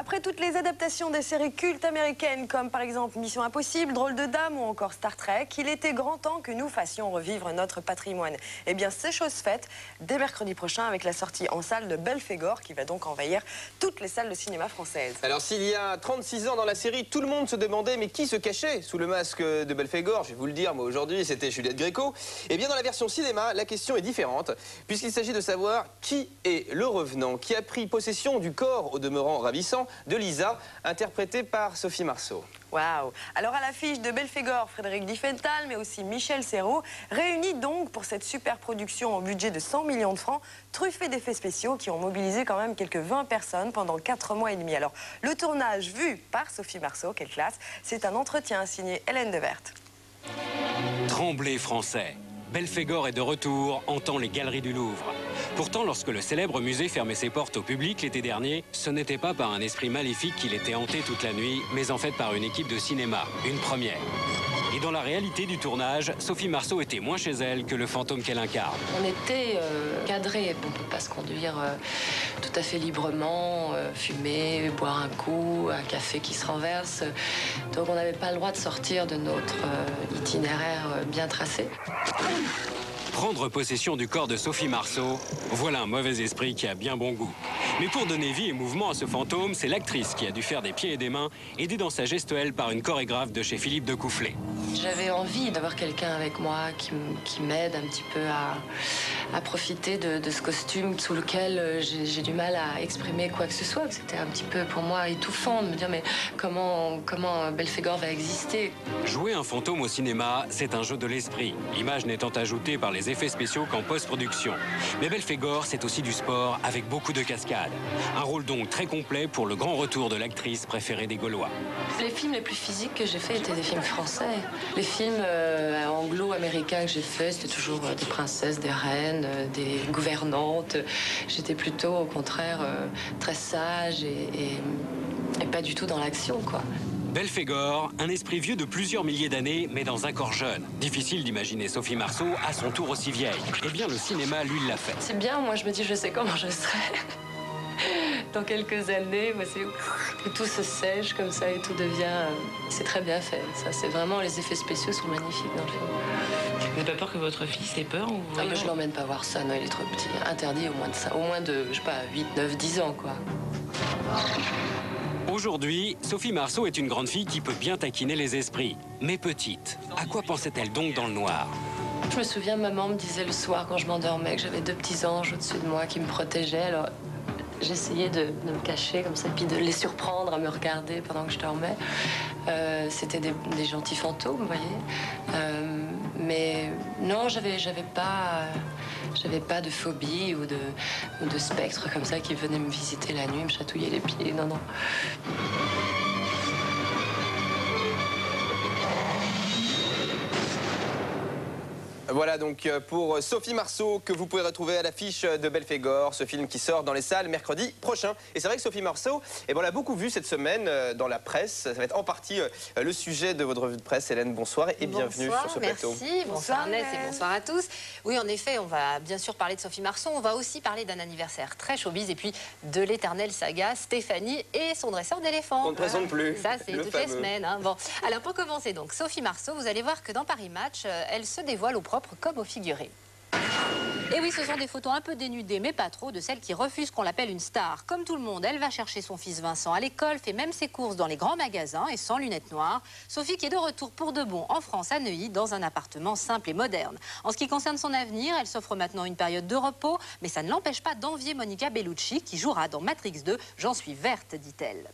Après toutes les adaptations des séries cultes américaines, comme par exemple Mission Impossible, Drôle de Dame ou encore Star Trek, il était grand temps que nous fassions revivre notre patrimoine. Eh bien, c'est chose faite dès mercredi prochain avec la sortie en salle de Belphégor, qui va donc envahir toutes les salles de cinéma françaises. Alors, s'il y a 36 ans dans la série, tout le monde se demandait mais qui se cachait sous le masque de Belphégor? Je vais vous le dire, moi aujourd'hui, c'était Juliette Gréco. Eh bien, dans la version cinéma, la question est différente, puisqu'il s'agit de savoir qui est le revenant qui a pris possession du corps, au demeurant ravissant, de Lisa, interprétée par Sophie Marceau. Waouh! Alors à l'affiche de Belphégor, Frédéric Diefenthal, mais aussi Michel Serrault, réunis donc pour cette super production au budget de 100 millions de francs, truffée d'effets spéciaux qui ont mobilisé quand même quelques 20 personnes pendant 4 mois et demi. Alors, le tournage vu par Sophie Marceau, quelle classe, c'est un entretien signé Hélène Deverte. Tremblay français. Belphégor est de retour, hantant les galeries du Louvre. Pourtant, lorsque le célèbre musée fermait ses portes au public l'été dernier, ce n'était pas par un esprit maléfique qu'il était hanté toute la nuit, mais en fait par une équipe de cinéma, une première. Et dans la réalité du tournage, Sophie Marceau était moins chez elle que le fantôme qu'elle incarne. On était cadrés, on ne peut pas se conduire tout à fait librement, fumer, boire un coup, un café qui se renverse. Donc on n'avait pas le droit de sortir de notre itinéraire bien tracé. Prendre possession du corps de Sophie Marceau, voilà un mauvais esprit qui a bien bon goût. Mais pour donner vie et mouvement à ce fantôme, c'est l'actrice qui a dû faire des pieds et des mains, aidée dans sa gestuelle par une chorégraphe de chez Philippe Decoufflé. J'avais envie d'avoir quelqu'un avec moi qui m'aide un petit peu à profiter de ce costume sous lequel j'ai du mal à exprimer quoi que ce soit. C'était un petit peu pour moi étouffant de me dire mais comment Belphégor va exister. Jouer un fantôme au cinéma, c'est un jeu de l'esprit, l'image n'étant ajoutée par les effets spéciaux qu'en post-production. Mais Belphégor, c'est aussi du sport avec beaucoup de cascades. Un rôle donc très complet pour le grand retour de l'actrice préférée des Gaulois. Les films les plus physiques que j'ai faits étaient des films français. Les films anglo-américains que j'ai faits, c'était toujours des princesses, des reines, des gouvernantes. J'étais plutôt, au contraire, très sage et pas du tout dans l'action, quoi. Belphégor, un esprit vieux de plusieurs milliers d'années, mais dans un corps jeune. Difficile d'imaginer Sophie Marceau à son tour aussi vieille. Eh bien, le cinéma, lui, l'a fait. C'est bien, moi, je me dis, je sais comment je serai. Dans quelques années, où tout se sèche comme ça et tout devient... c'est très bien fait. Ça, c'est vraiment... Les effets spéciaux sont magnifiques dans le film. Vous n'avez pas peur que votre fils ait peur ou... Ah, mais je l'emmène pas voir ça, non, il est trop petit. Interdit au moins de ça. Au moins de, je sais pas, 8, 9, 10 ans, quoi. Aujourd'hui, Sophie Marceau est une grande fille qui peut bien taquiner les esprits. Mais petite, à quoi pensait-elle donc dans le noir? Je me souviens, maman me disait le soir quand je m'endormais que j'avais 2 petits anges au-dessus de moi qui me protégeaient. Alors j'essayais de me cacher comme ça, puis de les surprendre à me regarder pendant que je dormais. C'était des gentils fantômes, vous voyez. Mais non, j'avais pas de phobie ou de spectre comme ça qui venait me visiter la nuit, me chatouiller les pieds. Non, non. Voilà donc pour Sophie Marceau que vous pouvez retrouver à l'affiche de Belphégor, ce film qui sort dans les salles mercredi prochain. Et c'est vrai que Sophie Marceau, on l'a beaucoup vu cette semaine dans la presse. Ça va être en partie le sujet de votre revue de presse. Hélène, bonsoir et bienvenue sur ce plateau. Merci, bonsoir Inès et bonsoir à tous. Oui, en effet, on va bien sûr parler de Sophie Marceau. On va aussi parler d'un anniversaire très showbiz et puis de l'éternelle saga Stéphanie et son dresseur d'éléphants. On ne présente plus. Ça, c'est toutes les semaines. Hein. Bon, alors pour commencer, donc Sophie Marceau, vous allez voir que dans Paris Match, elle se dévoile au propre comme au figuré. Et oui, ce sont des photos un peu dénudées, mais pas trop, de celle qui refuse qu'on l'appelle une star. Comme tout le monde, elle va chercher son fils Vincent à l'école, fait même ses courses dans les grands magasins et sans lunettes noires. Sophie qui est de retour pour de bon en France, à Neuilly, dans un appartement simple et moderne. En ce qui concerne son avenir, elle s'offre maintenant une période de repos, mais ça ne l'empêche pas d'envier Monica Bellucci, qui jouera dans Matrix 2. J'en suis verte, dit-elle.